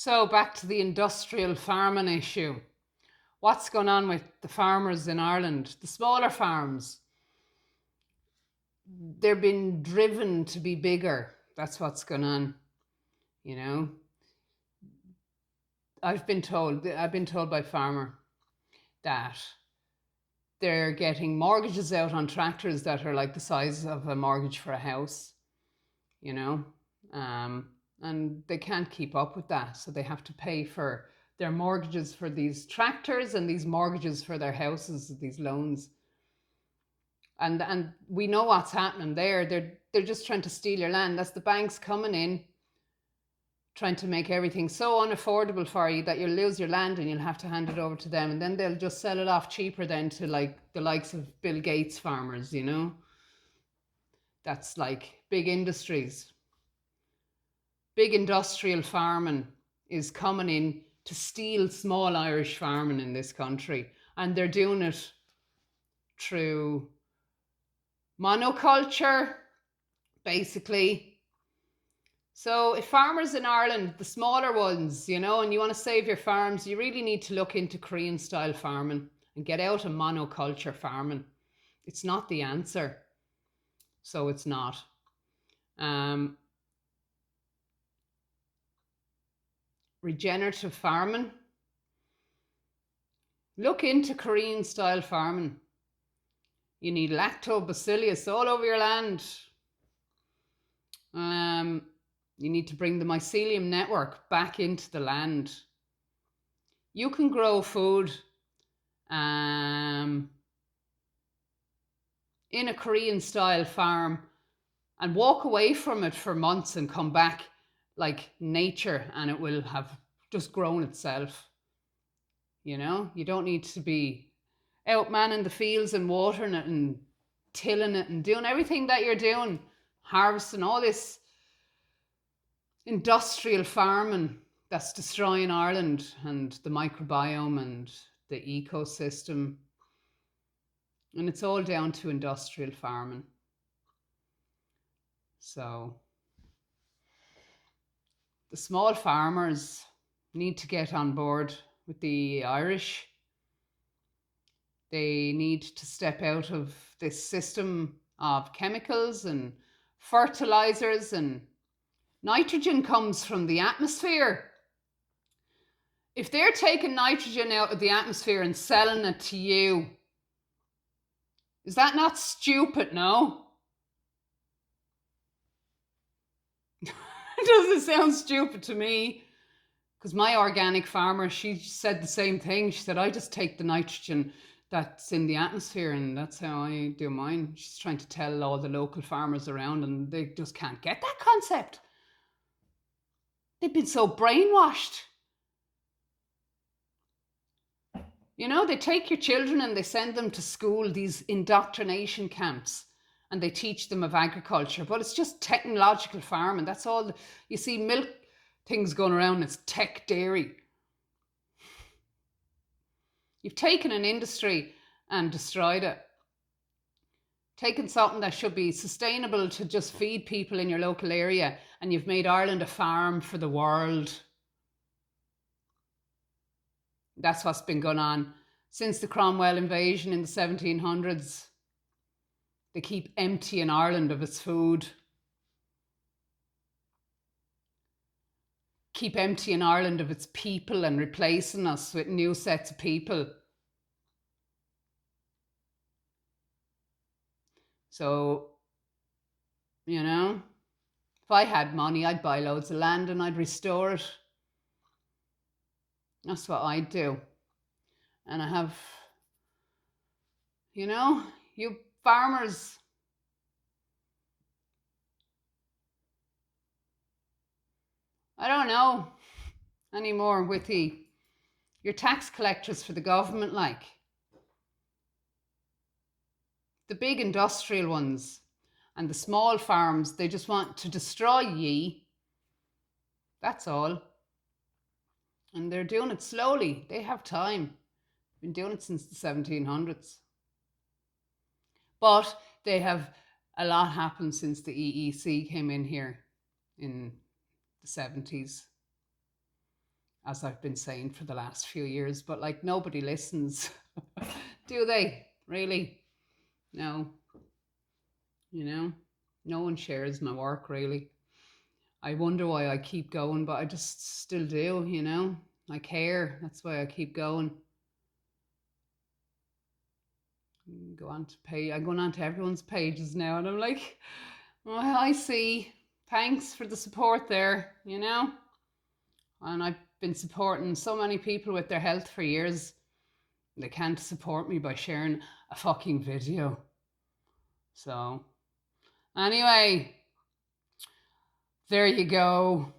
So back to the industrial farming issue. What's going on with the farmers in Ireland? The smaller farms, they're being driven to be bigger. That's what's going on, you know. I've been told by farmer that they're getting mortgages out on tractors that are like the size of a mortgage for a house, you know. Um, and they can't keep up with that, so they have to pay for their mortgages for these tractors and these mortgages for their houses, these loans. And we know what's happening there. They're just trying to steal your land. That's the banks coming in, trying to make everything so unaffordable for you that you'll lose your land and you'll have to hand it over to them, and then they'll just sell it off cheaper then to like the likes of Bill Gates farmers, you know. That's like big industries. Big industrial farming is coming in to steal small Irish farming in this country, and they're doing it through monoculture, basically. So if farmers in Ireland, the smaller ones, you know, and you want to save your farms, you really need to look into Korean style farming and get out of monoculture farming. It's not the answer. So it's not. Um, Regenerative farming. Look into Korean style farming. You need lactobacillus all over your land. You need to bring the mycelium network back into the land. You can grow food in a Korean style farm and walk away from it for months and come back like nature, and it will have just grown itself. You know, you don't need to be out manning the fields and watering it and tilling it and doing everything that you're doing, harvesting all this industrial farming that's destroying Ireland and the microbiome and the ecosystem. And it's all down to industrial farming. So the small farmers need to get on board with the Irish. They need to step out of this system of chemicals and fertilizers, and nitrogen comes from the atmosphere. If they're taking nitrogen out of the atmosphere and selling it to you, is that not stupid? No? It doesn't sound stupid to me. Because my organic farmer, she said the same thing. She said, I just take the nitrogen that's in the atmosphere and that's how I do mine. She's trying to tell all the local farmers around and they just can't get that concept. They've been so brainwashed. You know, they take your children and they send them to school, these indoctrination camps, and they teach them of agriculture, but it's just technological farming. That's all. You see milk things going around, it's tech dairy. You've taken an industry and destroyed it. Taken something that should be sustainable to just feed people in your local area, and you've made Ireland a farm for the world. That's what's been going on since the Cromwell invasion in the 1700s. They keep emptying Ireland of its food. Keep emptying Ireland of its people and replacing us with new sets of people. So, you know, if I had money, I'd buy loads of land and I'd restore it. That's what I'd do. And I have, you know, you farmers, I don't know anymore with your tax collectors for the government, like the big industrial ones and the small farms, they just want to destroy ye. That's all. And they're doing it slowly. They have time. Been doing it since the 1700s. But they have a lot happened since the EEC came in here in the 70s. as I've been saying for the last few years, but like nobody listens. Do they? Really? No. You know? No one shares my work really. I wonder why I keep going, but I just still do, you know? I care. That's why I keep going. Go on to pay. I'm going on to everyone's pages now, and I'm like, oh, I see. Thanks for the support there, you know? And I've been supporting so many people with their health for years. They can't support me by sharing a fucking video. So, anyway, there you go.